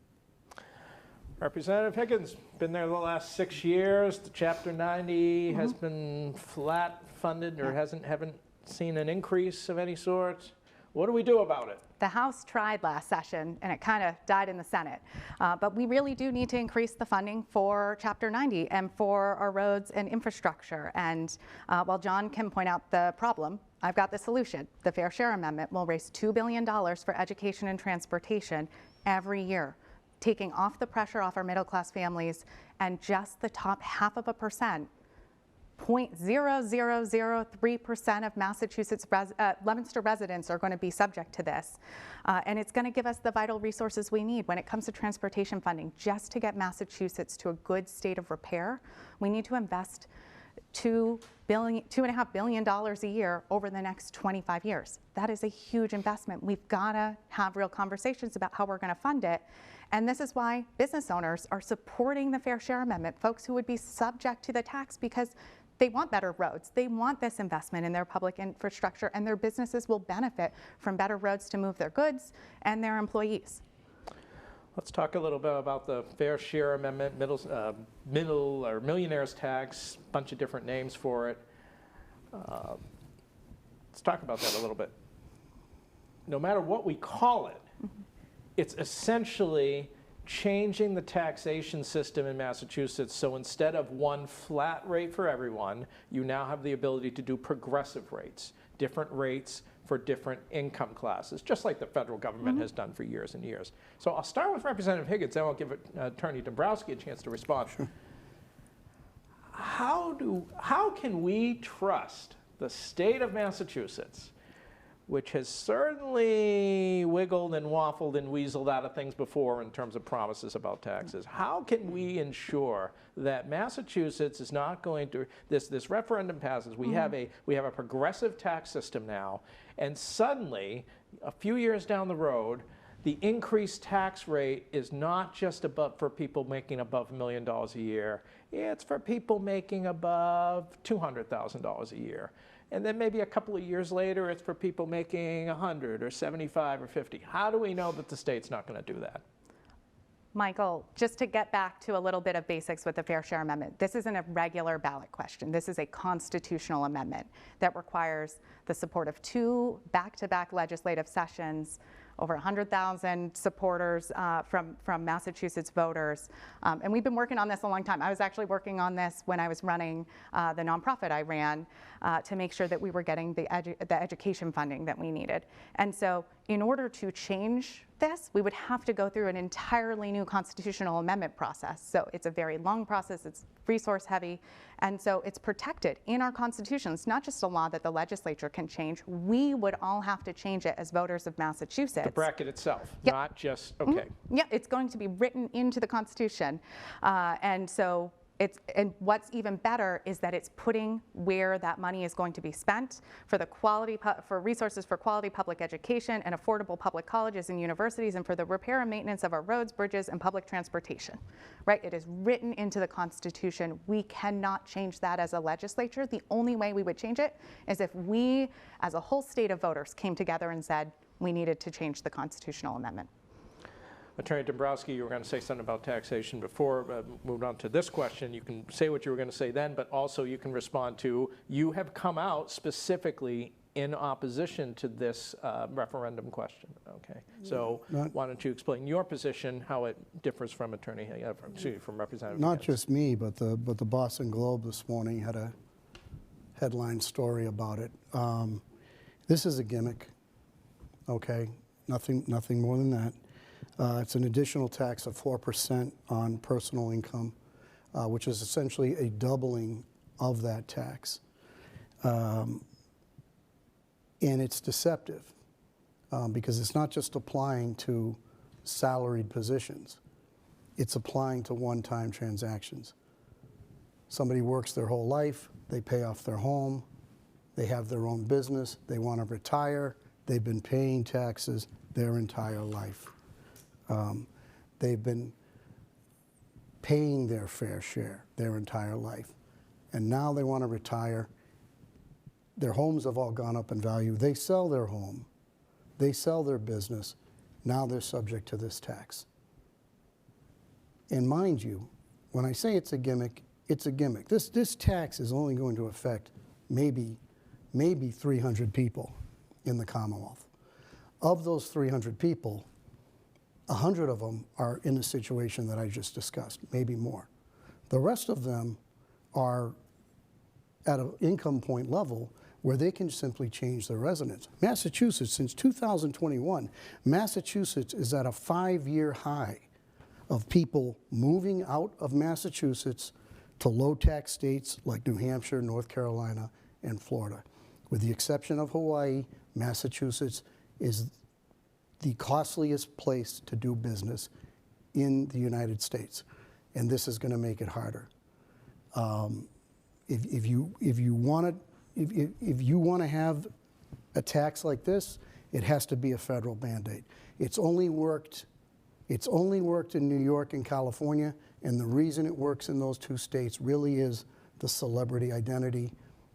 Representative Higgins, been there the last 6 years. The Chapter 90 has been flat funded, or haven't seen an increase of any sort. What do we do about it? The House tried last session, and it kind of died in the Senate. But we really do need to increase the funding for Chapter 90 and for our roads and infrastructure. And while John can point out the problem, I've got the solution. The Fair Share Amendment will raise $2 billion for education and transportation every year, taking off the pressure off our middle-class families, and just the top 0.5%. 0.0003% of Massachusetts Leominster residents are going to be subject to this. And it's going to give us the vital resources we need when it comes to transportation funding. Just to get Massachusetts to a good state of repair, we need to invest $2.5 billion a year over the next 25 years. That is a huge investment. We've got to have real conversations about how we're going to fund it. And this is why business owners are supporting the Fair Share Amendment, folks who would be subject to the tax, because they want better roads. They want this investment in their public infrastructure, and their businesses will benefit from better roads to move their goods and their employees. Let's talk a little bit about the Fair Share Amendment, middle or millionaire's tax, bunch of different names for it. Let's talk about that a little bit. No matter what we call it, it's essentially changing the taxation system in Massachusetts, so instead of one flat rate for everyone, you now have the ability to do progressive rates, different rates for different income classes, just like the federal government has done for years and years. So I'll start with Representative Higgins, then I'll give Attorney Dombrowski a chance to respond. Sure. How can we trust the state of Massachusetts which has certainly wiggled and waffled and weaseled out of things before in terms of promises about taxes. How can we ensure that Massachusetts is not going to, this referendum passes, we have a progressive tax system now, and suddenly, a few years down the road, the increased tax rate is not just for people making above $1 million a year, it's for people making above $200,000 a year. And then maybe a couple of years later, it's for people making 100 or 75 or 50. How do we know that the state's not going to do that? Michael, just to get back to a little bit of basics with the Fair Share Amendment, this isn't a regular ballot question. This is a constitutional amendment that requires the support of 2 back-to-back legislative sessions, over 100,000 supporters from Massachusetts voters. And we've been working on this a long time. I was actually working on this when I was running the nonprofit I ran to make sure that we were getting the education funding that we needed. And so in order to change this, we would have to go through an entirely new constitutional amendment process. So it's a very long process, it's resource heavy, and so it's protected in our Constitution. It's not just a law that the legislature can change. We would all have to change it as voters of Massachusetts. The bracket itself, Yep. not just, okay. Yeah, it's going to be written into the Constitution. And so and what's even better is that it's putting where that money is going to be spent for the for resources for quality public education and affordable public colleges and universities, and for the repair and maintenance of our roads, bridges, and public transportation, right? It is written into the Constitution. We cannot change that as a legislature. The only way we would change it is if we, as a whole state of voters, came together and said we needed to change the constitutional amendment. Attorney Dombrowski, you were going to say something about taxation before. Moved on to this question. You can say what you were going to say then, but also you can respond to, you have come out specifically in opposition to this referendum question. Okay, so why don't you explain your position, how it differs from from Representative Not Higgins. just me, but the Boston Globe this morning had a headline story about it. This is a gimmick, okay? Nothing more than that. It's an additional tax of 4% on personal income, which is essentially a doubling of that tax. And it's deceptive because it's not just applying to salaried positions. It's applying to one-time transactions. Somebody works their whole life, they pay off their home, they have their own business, they want to retire, they've been paying taxes their entire life. They've been paying their fair share their entire life. And now they want to retire. Their homes have all gone up in value. They sell their home. They sell their business. Now they're subject to this tax. And mind you, when I say it's a gimmick, it's a gimmick. This tax is only going to affect maybe 300 people in the Commonwealth. Of those 300 people, 100 of them are in the situation that I just discussed, maybe more. The rest of them are at an income point level where they can simply change their residence. Massachusetts, since 2021, Massachusetts is at a 5-year high of people moving out of Massachusetts to low-tax states like New Hampshire, North Carolina, and Florida. With the exception of Hawaii, Massachusetts is the costliest place to do business in the United States, and this is going to make it harder. If you want to have a tax like this, it has to be a federal mandate. It's only worked in New York and California, and the reason it works in those 2 states really is the celebrity identity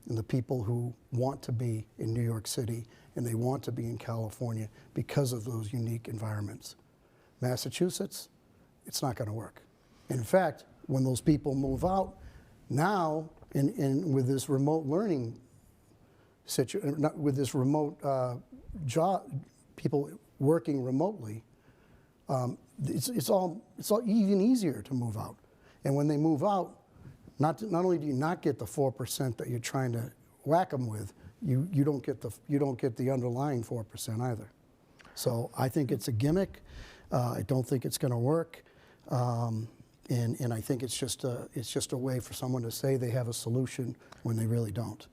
and the people who want to be in New York City and they want to be in California because of those unique environments. Massachusetts, it's not going to work. In fact, when those people move out, now, with this remote learning situation, with this remote job, people working remotely, it's all even easier to move out. And when they move out, not only do you not get the 4% that you're trying to whack them with, you don't get the underlying 4% either. So I think it's a gimmick. I don't think it's going to work, and I think it's just a way for someone to say they have a solution when they really don't.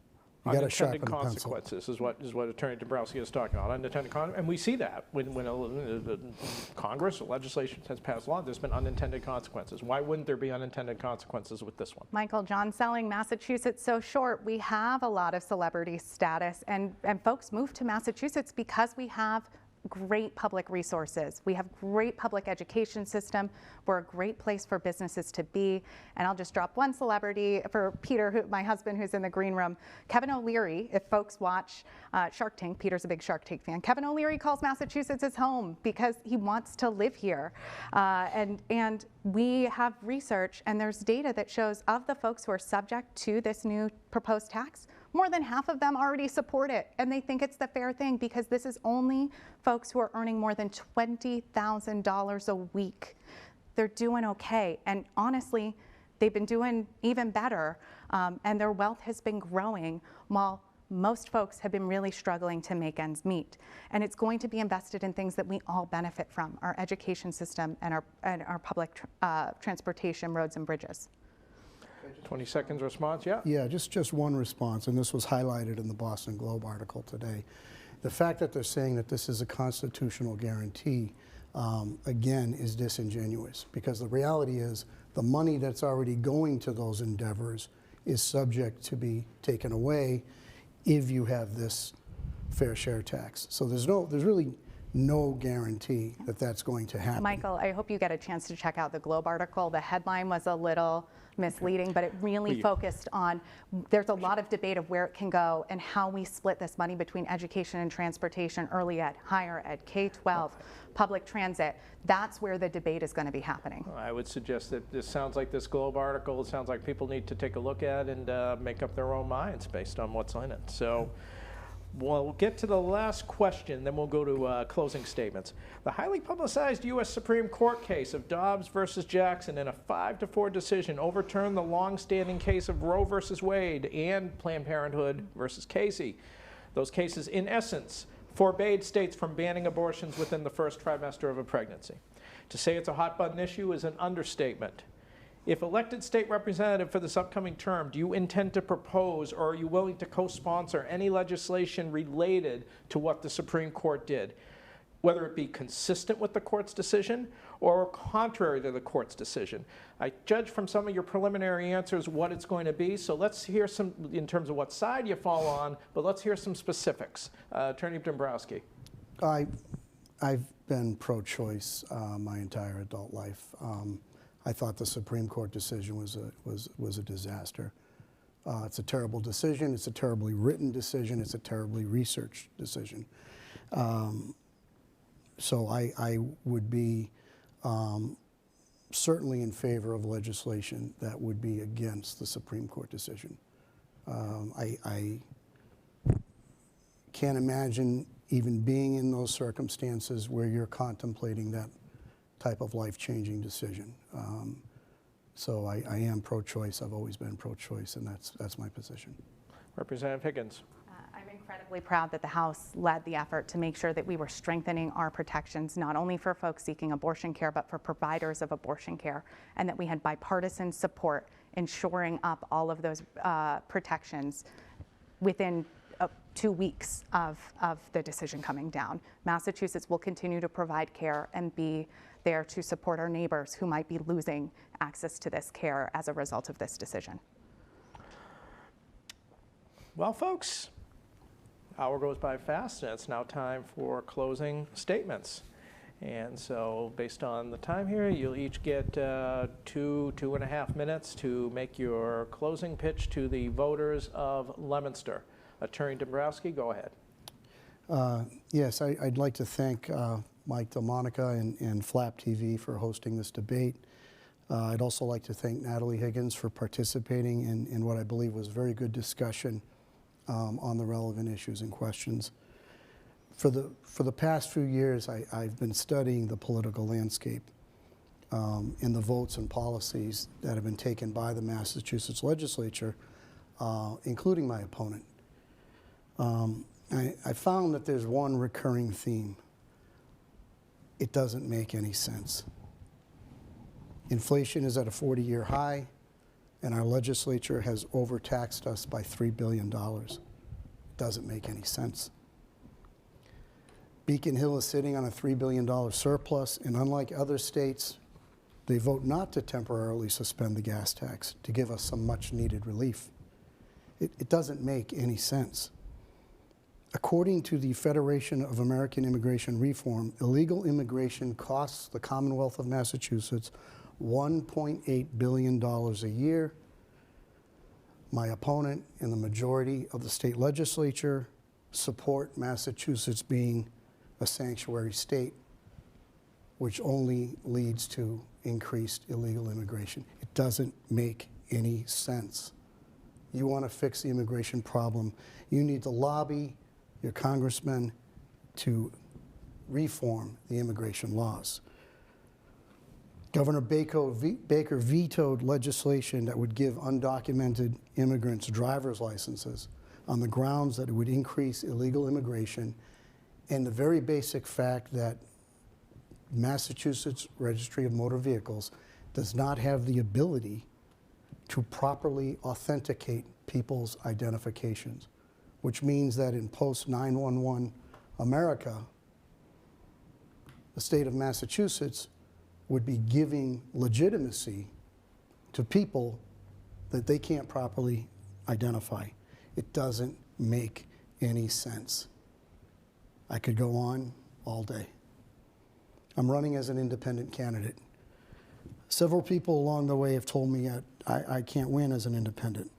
You got to Unintended sharpen the pencil. consequences is what Attorney Dombrowski is talking about. Unintended consequences, and we see that when Congress or legislation has passed law, there's been unintended consequences. Why wouldn't there be unintended consequences with this one? Michael, John selling Massachusetts so short. We have a lot of celebrity status, and folks move to Massachusetts because we have great public resources. We have great public education system. We're a great place for businesses to be. And I'll just drop one celebrity for Peter, my husband, who's in the green room. Kevin O'Leary, if folks watch Shark Tank, Peter's a big Shark Tank fan. Kevin O'Leary calls Massachusetts his home because he wants to live here. And we have research, and there's data that shows of the folks who are subject to this new proposed tax, more than half of them already support it, and they think it's the fair thing because this is only folks who are earning more than $20,000 a week. They're doing okay, and honestly, they've been doing even better, and their wealth has been growing while most folks have been really struggling to make ends meet. And it's going to be invested in things that we all benefit from, our education system and our public transportation, roads and bridges. 20 seconds response, yeah? Yeah, just one response, and this was highlighted in the Boston Globe article today. The fact that they're saying that this is a constitutional guarantee, again, is disingenuous, because the reality is the money that's already going to those endeavors is subject to be taken away if you have this fair share tax. So there's really no guarantee that that's going to happen. Michael, I hope you get a chance to check out the Globe article. The headline was a little misleading, but it really focused on, there's a lot of debate of where it can go and how we split this money between education and transportation, early ed, higher ed, K-12, public transit. That's where the debate is going to be happening. I would suggest that this sounds like this Globe article, it sounds like people need to take a look at and make up their own minds based on what's in it. So we'll get to the last question, then we'll go to closing statements. The highly publicized U.S. Supreme Court case of Dobbs versus Jackson in a 5-4 decision overturned the long-standing case of Roe versus Wade and Planned Parenthood versus Casey. Those cases, in essence, forbade states from banning abortions within the first trimester of a pregnancy. To say it's a hot-button issue is an understatement. If elected state representative for this upcoming term, do you intend to propose or are you willing to co-sponsor any legislation related to what the Supreme Court did, whether it be consistent with the court's decision or contrary to the court's decision? I judge from some of your preliminary answers what it's going to be, so let's hear some, in terms of what side you fall on, but let's hear some specifics. Attorney Dombrowski. I've been pro-choice my entire adult life. I thought the Supreme Court decision was a disaster. It's a terrible decision. It's a terribly written decision. It's a terribly researched decision. So I would be certainly in favor of legislation that would be against the Supreme Court decision. I can't imagine even being in those circumstances where you're contemplating that type of life-changing decision. So I am pro-choice. I've always been pro-choice, and that's my position. Representative Higgins. I'm incredibly proud that the House led the effort to make sure that we were strengthening our protections, not only for folks seeking abortion care, but for providers of abortion care, and that we had bipartisan support in shoring up all of those protections within 2 weeks of the decision coming down. Massachusetts will continue to provide care and be there to support our neighbors who might be losing access to this care as a result of this decision. Well, folks, hour goes by fast, and it's now time for closing statements. And so based on the time here, you'll each get 2.5 minutes to make your closing pitch to the voters of Leominster. Attorney Dombrowski, go ahead. Yes, I'd like to thank Mike Del Monaca and FLAPtv for hosting this debate. I'd also like to thank Natalie Higgins for participating in what I believe was very good discussion on the relevant issues and questions. For the past few years, I've been studying the political landscape and the votes and policies that have been taken by the Massachusetts legislature, including my opponent. I found that there's one recurring theme. It doesn't make any sense. Inflation is at a 40-year high, and our legislature has overtaxed us by $3 billion. Doesn't make any sense. Beacon Hill is sitting on a $3 billion surplus, and unlike other states, they vote not to temporarily suspend the gas tax to give us some much-needed relief. It doesn't make any sense. According to the Federation of American Immigration Reform, illegal immigration costs the Commonwealth of Massachusetts $1.8 billion a year. My opponent and the majority of the state legislature support Massachusetts being a sanctuary state, which only leads to increased illegal immigration. It doesn't make any sense. You want to fix the immigration problem, you need to lobby your congressman to reform the immigration laws. Governor Baker vetoed legislation that would give undocumented immigrants driver's licenses on the grounds that it would increase illegal immigration and the very basic fact that Massachusetts Registry of Motor Vehicles does not have the ability to properly authenticate people's identifications, which means that in post-911 America, the state of Massachusetts would be giving legitimacy to people that they can't properly identify. It doesn't make any sense. I could go on all day. I'm running as an independent candidate. Several people along the way have told me I can't win as an independent.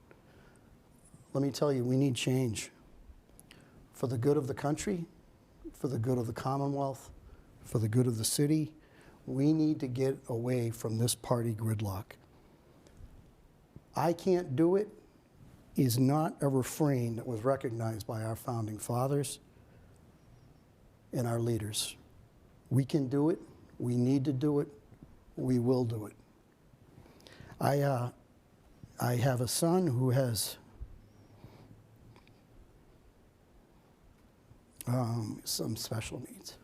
Let me tell you, we need change. For the good of the country, for the good of the Commonwealth, for the good of the city, we need to get away from this party gridlock. I can't do it is not a refrain that was recognized by our founding fathers and our leaders. We can do it, we need to do it, we will do it. I have a son who has some special needs.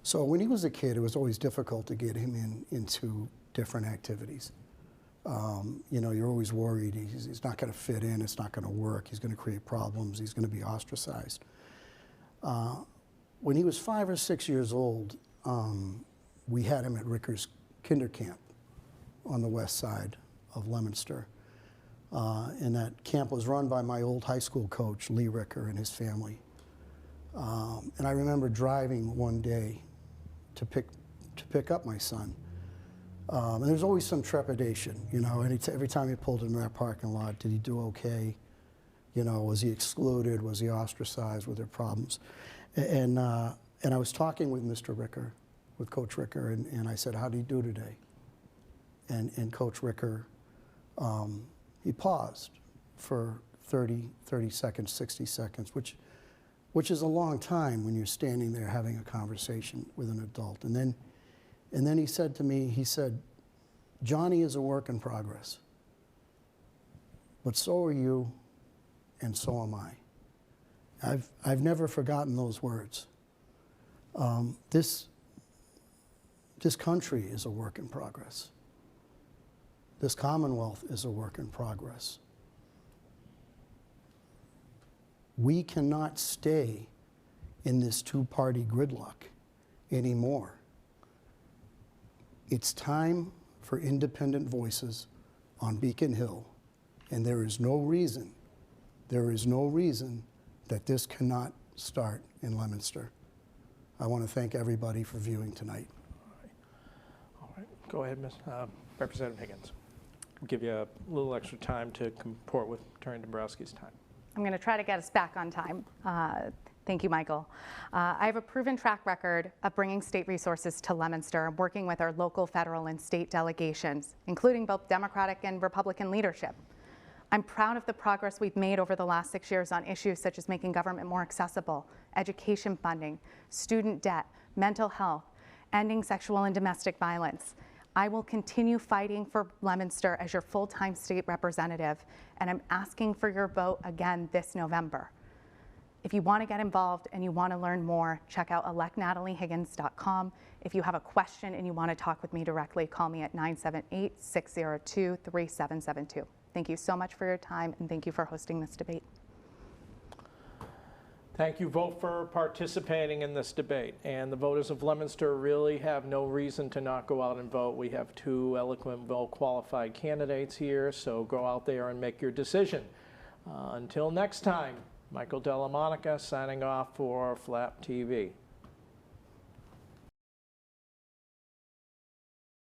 So when he was a kid, it was always difficult to get him into different activities. You know, you're always worried he's not going to fit in, it's not going to work, he's going to create problems, he's going to be ostracized. When he was 5 or 6 years old, we had him at Ricker's Kinder Camp on the west side of Leominster. And that camp was run by my old high school coach, Lee Ricker, and his family. And I remember driving one day to pick up my son. And there's always some trepidation, you know, every time he pulled into that parking lot, did he do okay? You know, was he excluded? Was he ostracized? Were there problems? And I was talking with Mr. Ricker, with Coach Ricker, and I said, how did he do today? And Coach Ricker, he paused for 30 seconds, 60 seconds, which is a long time when you're standing there having a conversation with an adult. And then he said to me, he said, Johnny is a work in progress, but so are you, and so am I. I've never forgotten those words. This country is a work in progress. This Commonwealth is a work in progress. We cannot stay in this two-party gridlock anymore. It's time for independent voices on Beacon Hill, and there is no reason that this cannot start in Leominster. I want to thank everybody for viewing tonight. All right. Go ahead, Representative Higgins. We'll give you a little extra time to comport with Attorney Dombrowski's time. I'm going to try to get us back on time. Thank you, Michael. I have a proven track record of bringing state resources to Leominster and working with our local, federal, and state delegations, including both Democratic and Republican leadership. I'm proud of the progress we've made over the last 6 years on issues such as making government more accessible, education funding, student debt, mental health, ending sexual and domestic violence. I will continue fighting for Leominster as your full-time state representative, and I'm asking for your vote again this November. If you want to get involved and you want to learn more, check out electnataliehiggins.com. If you have a question and you want to talk with me directly, call me at 978-602-3772. Thank you so much for your time, and thank you for hosting this debate. Thank you, vote for participating in this debate. And the voters of Leominster really have no reason to not go out and vote. We have two eloquent, well-qualified candidates here, so go out there and make your decision. Until next time, Michael Della Monaca signing off for FLAPtv.